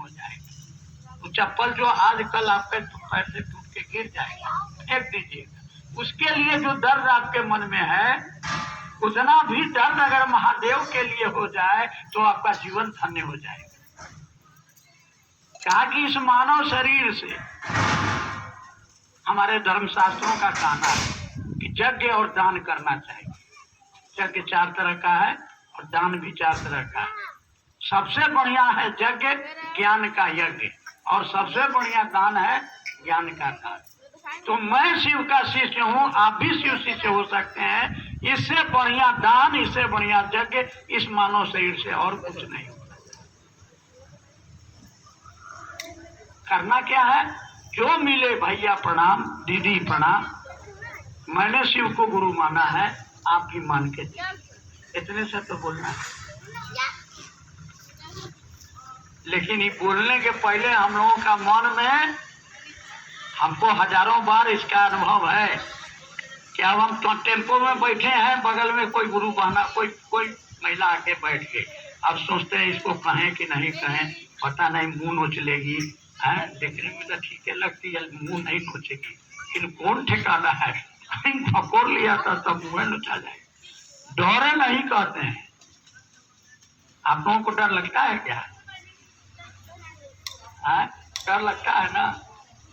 हो जाएगा। तो चप्पल जो आज कल आपके पैर से टूट के गिर जाएगा, फेंक दीजिएगा। उसके लिए जो दर्द आपके मन में है, उतना भी दर्द अगर महादेव के लिए हो जाए तो आपका जीवन धन्य हो जाएगा। कहा कि इस मानव शरीर से, हमारे धर्मशास्त्रों का कहना है कि यज्ञ और दान करना चाहिए। यज्ञ 4 तरह का है और दान भी 4 तरह का है। सबसे बढ़िया है यज्ञ, ज्ञान का यज्ञ, और सबसे बढ़िया दान है ज्ञान का दान। तो मैं शिव का शिष्य हूँ, आप भी शिव शिष्य हो सकते हैं। इससे बढ़िया दान, इससे बढ़िया यज्ञ इस मानव शरीर से और कुछ नहीं। करना क्या है? जो मिले भैया प्रणाम, दीदी प्रणाम, मैंने शिव को गुरु माना है, आप भी मान के दीजिए। इतने से तो बोलना है। लेकिन ये बोलने के पहले हम लोगों का मन में, हमको हजारों बार इसका अनुभव है कि अब हम तो टेम्पो में बैठे हैं, बगल में कोई गुरु बहना, कोई महिला आके बैठ गई। अब सोचते हैं इसको कहें कि नहीं कहें, पता नहीं मुंह नोच लेगी। देखने में तो ठीक है लगती है, मुंह नहीं नोचेगी, लेकिन कौन ठिकाना है, कहीं पकड़ लिया था तब मुंह नोचा जाए। डरे नहीं कहते हैं। आप लोगों को डर लगता है क्या? डर लगता है ना?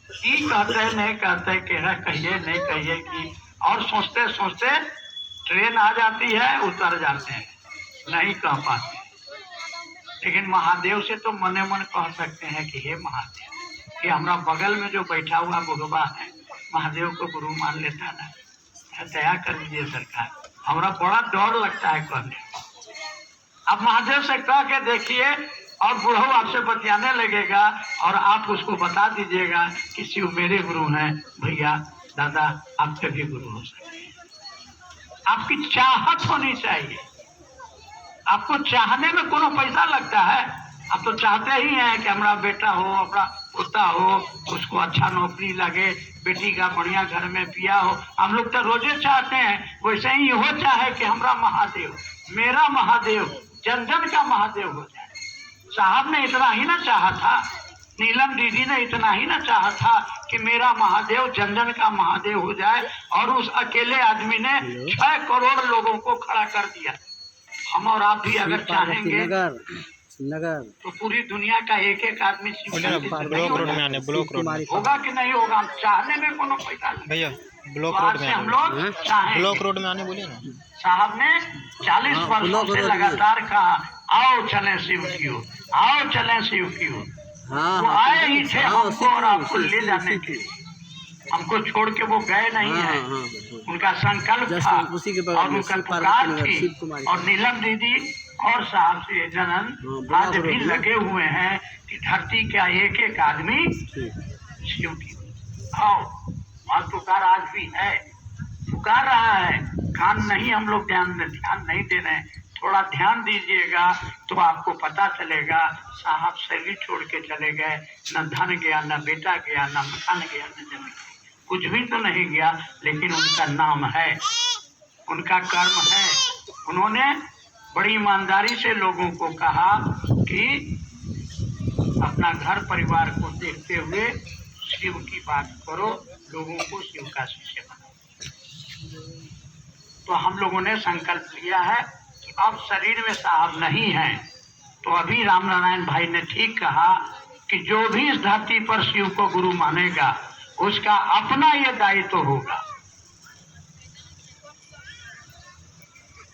की कहते नहीं कहते, कहिए नहीं कहिए की, और सोचते सोचते ट्रेन आ जाती है, उतर जाते हैं, नहीं कह पाते। लेकिन महादेव से तो मने मन कह सकते हैं कि हे महादेव, कि हमारा बगल में जो बैठा हुआ बुढ़वा है, महादेव को गुरु मान लेता ना, दया कर दीजिए सरकार। हमारा बड़ा डर लगता है कहने। अब महादेव से कह के देखिए, और बुढ़ऊ आपसे बतियाने लगेगा, और आप उसको बता दीजिएगा कि शिव मेरे गुरु हैं, भैया दादा आपके भी गुरु हो सकते हैं। आपकी चाहत होनी चाहिए। आपको चाहने में कोनो पैसा लगता है? आप तो चाहते ही हैं कि हमारा बेटा हो, अपना पोता हो, उसको अच्छा नौकरी लगे, बेटी का बढ़िया घर में पिया हो। हम लोग तो रोजे चाहते हैं। वैसे ही हो चाहे कि हमारा महादेव, मेरा महादेव, जन जन का महादेव हो जाए। साहब ने इतना ही ना चाहा था, नीलम दीदी ने इतना ही ना चाहा था कि मेरा महादेव जन जन का महादेव हो जाए, और उस अकेले आदमी ने 6 करोड़ लोगों को खड़ा कर दिया। हम और आप भी अगर चाहेंगे तो पूरी दुनिया का एक एक आदमी ब्लॉक रोड में आने, ब्लॉक रोड में होगा कि नहीं होगा? हम चाहने में कोनो पैसा नहीं भैया, ब्लॉक रोड में हम लोग चाहेंगे। ब्लॉक रोड में आने बोलिए ना। साहब ने 40 वर्षों से लगातार कहा, आओ चलें शिव की ओर, आओ चलें शिव की ओर। वो आए ही थे हमको और आपको ले जाने के लिए। हमको छोड़ के वो गए नहीं है। उनका संकल्प था और उनका पुकार थी। और नीलम दीदी और साहब से जनन आज भी लगे हुए हैं कि धरती का एक एक आदमी शिव की आओ। और पुकार आज भी है, पुकार रहा है। कान नहीं हम लोग ध्यान नहीं दे रहे हैं। थोड़ा ध्यान दीजिएगा तो आपको पता चलेगा। साहब शरीर छोड़ के चले गए, न धन गया, न बेटा गया, न मकान गया, न जमीन, कुछ भी तो नहीं गया, लेकिन उनका नाम है, उनका कर्म है। उन्होंने बड़ी ईमानदारी से लोगों को कहा कि अपना घर परिवार को देखते हुए शिव की बात करो, लोगों को शिव का शिष्य बनाओ। तो हम लोगों ने संकल्प लिया है कि अब शरीर में साहब नहीं है। तो अभी राम नारायण भाई ने ठीक कहा कि जो भी इस धरती पर शिव को गुरु मानेगा उसका अपना ये दायित्व होगा।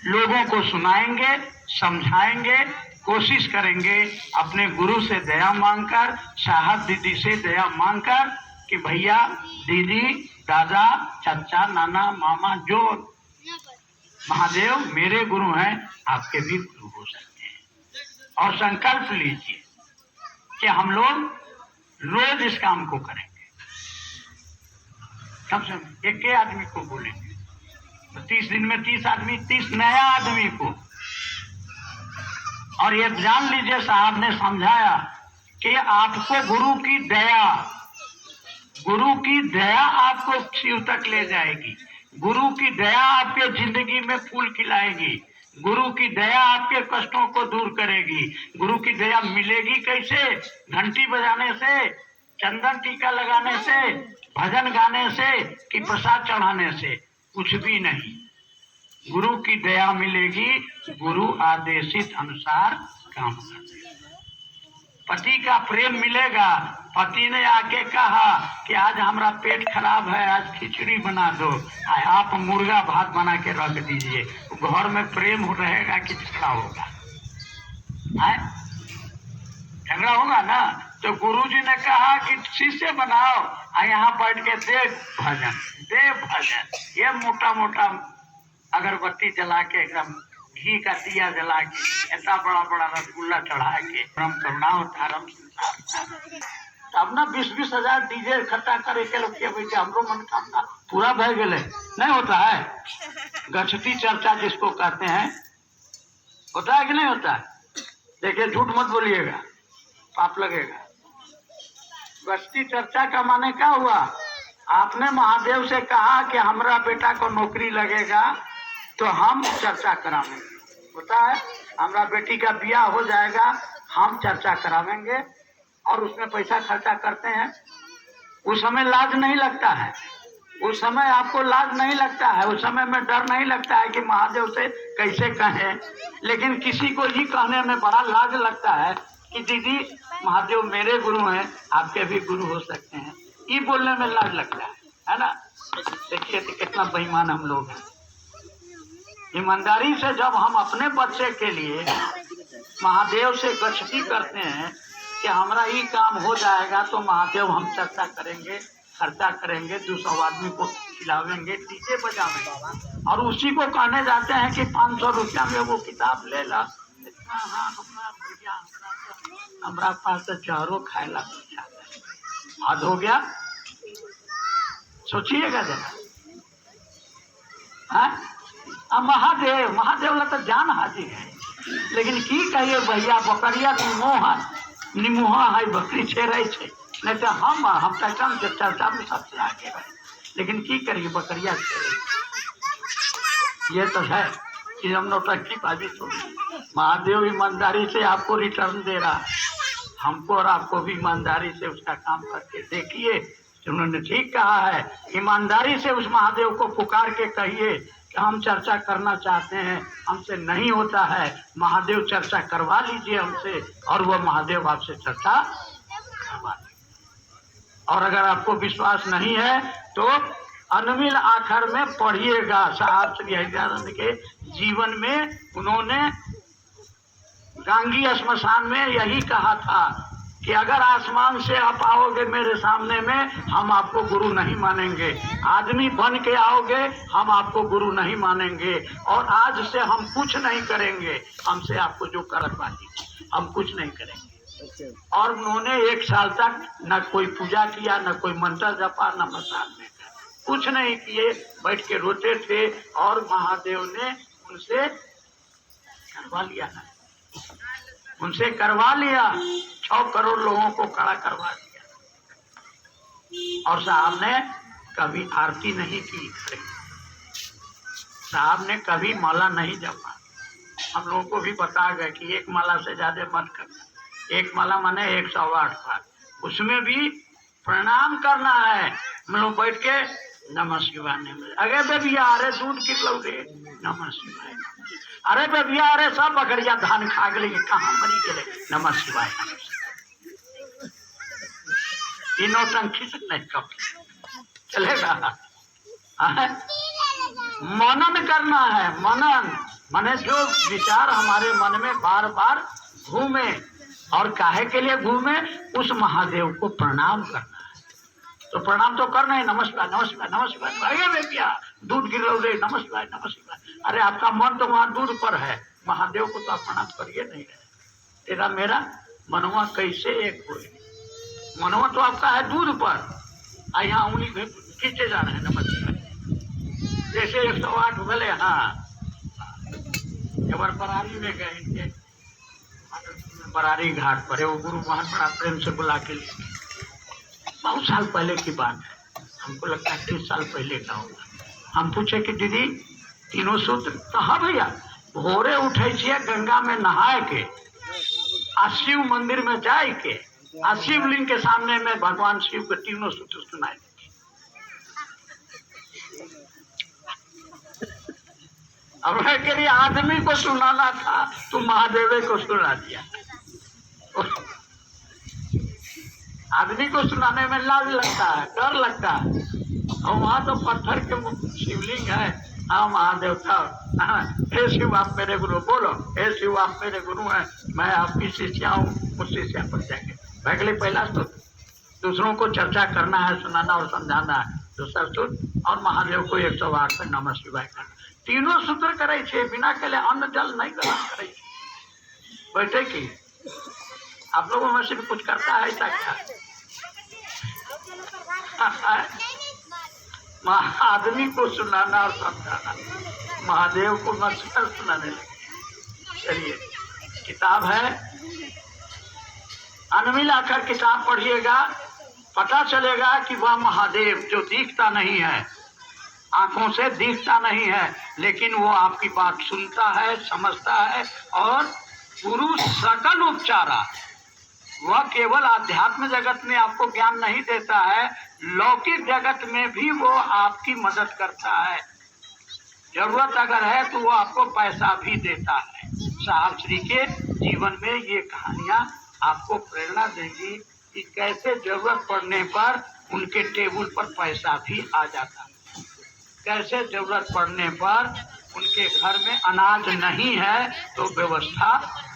लोगों को सुनाएंगे, समझाएंगे, कोशिश करेंगे अपने गुरु से दया मांगकर, साहब दीदी से दया मांगकर कि भैया दीदी दादा चाचा नाना मामा जो महादेव मेरे गुरु हैं, आपके भी गुरु हो सकते हैं। और संकल्प लीजिए कि हम लोग रोज इस काम को करेंगे। कम से कम एक आदमी को बोलेंगे तो 30 दिन में 30 आदमी, 30 नया आदमी को। और ये जान लीजिए साहब ने समझाया कि आपको गुरु की दया आपको शिव तक ले जाएगी। गुरु की दया आपके जिंदगी में फूल खिलाएगी। गुरु की दया आपके कष्टों को दूर करेगी। गुरु की दया मिलेगी कैसे? घंटी बजाने से, चंदन टीका लगाने से, भजन गाने से कि प्रसाद चढ़ाने से? कुछ भी नहीं। गुरु की दया मिलेगी, गुरु आदेशित अनुसार काम करने। पति का प्रेम मिलेगा। पति ने आके कहा कि आज हमारा पेट खराब है, आज खिचड़ी बना दो, आप मुर्गा भात बना के रख दीजिए। घर में प्रेम रहेगा कि झगड़ा होगा? झगड़ा होगा ना। तो गुरुजी ने कहा कि शीशे बनाओ, यहाँ बैठ के दे भजन। ये मोटा मोटा अगरबत्ती जला के, एकदम घी का दिया जला के, ऐसा बड़ा बड़ा रसगुल्ला चढ़ा के, परम करुणावतारम अब ना 20-20 हजार डीजे इकट्ठा करे के लोग के हमरो मनोकामना पूरा भय गए। नहीं होता है? गछती चर्चा जिसको कहते हैं, होता है कि नहीं होता है? देखिए, झूठ मत बोलिएगा, पाप लगेगा। गछती चर्चा का माने क्या हुआ? आपने महादेव से कहा कि हमारा बेटा को नौकरी लगेगा तो हम चर्चा करावेंगे। होता है, हमारा बेटी का ब्याह हो जाएगा, हम चर्चा करावेंगे, और उसमें पैसा खर्चा करते हैं। उस समय लाज नहीं लगता है, उस समय आपको लाज नहीं लगता है, उस समय में डर नहीं लगता है कि महादेव से कैसे कहें। लेकिन किसी को ये कहने में बड़ा लाज लगता है कि दीदी महादेव मेरे गुरु हैं, आपके भी गुरु हो सकते हैं। ये बोलने में लाज लगता है ना। देखिए तो कितना बेईमान हम लोग हैं। ईमानदारी से जब हम अपने बच्चे के लिए महादेव से गछती करते हैं कि हमारा ये काम हो जाएगा, तो महादेव हम चर्चा करेंगे, खर्चा करेंगे, 200 आदमी को खिलावेंगे, डीजे बजावेंगे, और उसी को कहने जाते हैं कि 500 रुपया में वो किताब ले ला। हाँ, हमारा पास तो चारों खाएला हद हो गया। सोचिएगा जरा। महादेव ला तो जान हाजिर है, लेकिन की कहिए भैया, बकरिया निमुहा है, बकरी छेड़े छे। नहीं तो हम पैटर्न के चर्चा में सबसे आगे रहे, लेकिन की करिए, बकरिया छेड़े। ये तो है कि हम नौटंकी बाजी छोड़ी। महादेव ईमानदारी से आपको रिटर्न दे रहा है, हमको और आपको भी ईमानदारी से उसका काम करके देखिए। उन्होंने ठीक कहा है, ईमानदारी से उस महादेव को पुकार के कहिए कि हम चर्चा करना चाहते हैं, हमसे नहीं होता है, महादेव चर्चा करवा लीजिए हमसे, और वह महादेव आपसे चर्चा करवा लीजिए। और अगर आपको विश्वास नहीं है तो अनमिल आखर में पढ़िएगा। साहब श्री हरिदयानंद के जीवन में उन्होंने गांगी श्मशान में यही कहा था कि अगर आसमान से आप आओगे मेरे सामने में, हम आपको गुरु नहीं मानेंगे। आदमी बन के आओगे, हम आपको गुरु नहीं मानेंगे, और आज से हम कुछ नहीं करेंगे, हमसे आपको जो करवा दीजिए, हम कुछ नहीं करेंगे। और उन्होंने 1 साल तक न कोई पूजा किया, न कोई मंत्र जपा, न मसान में कुछ नहीं किए, बैठ के रोते थे, और महादेव ने उनसे करवा लिया ना, उनसे करवा लिया। 6 करोड़ लोगों को खड़ा करवा दिया। और साहब ने कभी आरती नहीं की, साहब ने कभी माला नहीं जपा। हम लोगों को भी बता गए कि 1 माला से ज्यादा मत करना। 1 माला माने 108 बार, उसमें भी प्रणाम करना है। हम लोग बैठ के नमः शिवाय, अरे बेबिया, अरे दूध किलो रे, नमः शिवाय, अरे बेबिया, अरे सब बकरिया धान खा गए, कहाँ मरी गए, नमः शिवाय। नौटंकी से नहीं कब चलेगा। मनन करना है, मनन माने जो विचार हमारे मन में बार बार घूमे, और काहे के लिए घूमे, उस महादेव को प्रणाम करना है। तो प्रणाम तो करना है, नमस्कार नमस्कार नमस्कार, अरे बेबिया दूध गिर रे, नमस्कार नमस्कार। अरे आपका मन तो वहां दूध पर है, महादेव को तो आप प्रणाम करिए नहीं रहे। तेरा मेरा मनवा कैसे एक हुए, मनवा तो आपका है दूध पर, यहाँ उंगली खींचे जा रहे हैं नमस्कार, जैसे 108 भले। हाँ, एक बरारी में गए, इनके बरारी घाट पर है, वो गुरु वहां बड़ा प्रेम से बुला के लिए, बहुत साल पहले की बात है, हमको लगता है 30 साल पहले का होगा। हम पूछे कि दीदी तीनों सूत्र, तो हाँ भैया भोरे उठे छिए गंगा में नहाए के आ शिव मंदिर में जाए के आ शिवलिंग के सामने में भगवान शिव के तीनों सूत्र सुनाए। अब है के लिए आदमी को सुनाना था तो महादेव को सुना दिया। आदमी को सुनाने में लाज लगता है, डर लगता है, और वहां तो पत्थर के शिवलिंग है। हाँ महादेव था, हे शिव आप मेरे गुरु, बोलो हे शिव आप मेरे गुरु हैं, मैं आपकी शिष्या हूँ, उस शिष्या पर जाएंगे। पहले पहला तो दूसरों को चर्चा करना है, सुनाना और समझाना है। दूसरा सूत्र और महादेव को 108 पे नमः शिवाय करना। तीनों सूत्र करे छे, बिना के लिए अन्न जल नहीं ग्रहण करे। बैठे की आप लोगों में से भी कुछ करता है ऐसा क्या? आदमी को सुनाना और समझाना, महादेव को मस्कर सुनाने लगे। चलिए किताब है, अनमिल आकर किताब पढ़िएगा, पता चलेगा कि वह महादेव जो दिखता नहीं है, आंखों से दिखता नहीं है, लेकिन वो आपकी बात सुनता है, समझता है। और गुरु सकल उपचारा, वह केवल आध्यात्म जगत में आपको ज्ञान नहीं देता है, लौकिक जगत में भी वो आपकी मदद करता है। जरूरत अगर है तो वो आपको पैसा भी देता है। साहब श्री के जीवन में ये कहानियां आपको प्रेरणा देंगी कि कैसे जरूरत पड़ने पर उनके टेबल पर पैसा भी आ जाता है, कैसे जरूरत पड़ने पर उनके घर में अनाज नहीं है तो व्यवस्था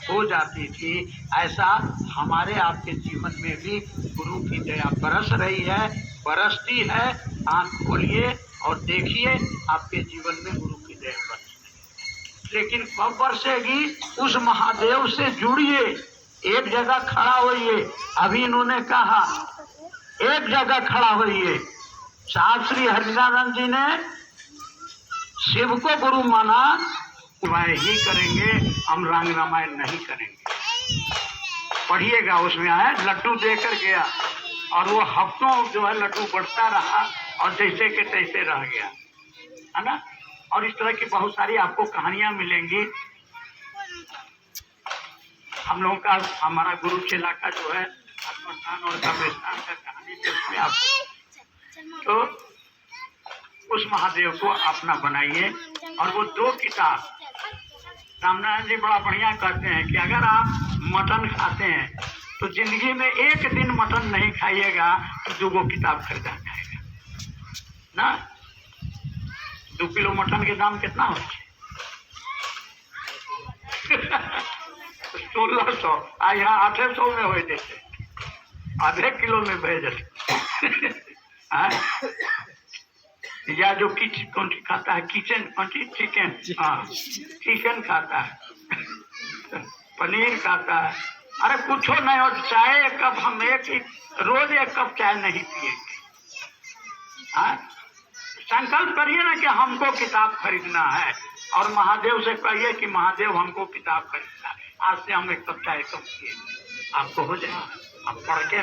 हो जाती थी। ऐसा हमारे आपके जीवन में भी गुरु की दया बरस रही है, बरसती है। आंख खोलिए और देखिए आपके जीवन में गुरु की दया बरस रही है। लेकिन कब बरसेगी? उस महादेव से जुड़िए, एक जगह खड़ा होइए। अभी इन्होंने कहा एक जगह खड़ा होइए। साहब श्री हरिनारायण जी ने शिव को गुरु माना, वह ही करेंगे, हम रांग रामायण नहीं करेंगे। पढ़िएगा, उसमें आया लड्डू देकर गया और वो हफ्तों जो है लड्डू बढ़ता रहा और जैसे के तैसे रह गया, है ना। और इस तरह की बहुत सारी आपको कहानियां मिलेंगी। हम लोगों का हमारा गुरु चेला का जो है आत्मस्थान और कब्रिस्तान का कहानी देखते आप, तो उस महादेव को अपना बनाइए। और वो 2 किताब रामनारायण जी बड़ा बढ़िया कहते हैं कि अगर आप मटन खाते हैं तो जिंदगी में एक दिन मटन नहीं खाइएगा तो 2 किताब खरीदा जाएगा ना। 2 किलो मटन के दाम कितना हो? 1600। यहाँ 800 में हो जैसे, आधे किलो में भेज या जो कौन सी खाता है, किचन कौन सी, चिकन, हाँ चिकन खाता है, पनीर खाता है। अरे कुछ नहीं, और चाय 1 कप, हम रोज 1 कप चाय नहीं पिएंगे। हाँ, संकल्प करिए ना कि हमको किताब खरीदना है, और महादेव से कहिए कि महादेव हमको किताब खरीदना है, आज से हम 1 कप चाय कम पिएंगे। आपको हो जाएगा। अब पढ़ के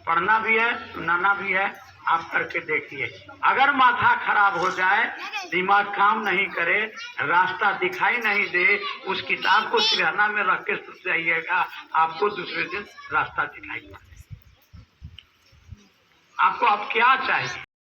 पढ़ना भी है, सुनाना भी है, आप करके देखिए। अगर माथा खराब हो जाए, दिमाग काम नहीं करे, रास्ता दिखाई नहीं दे, उस किताब को सिरहाना में रख के सुत जाइएगा, आपको दूसरे दिन रास्ता दिखाई पड़े। आपको अब क्या चाहिए?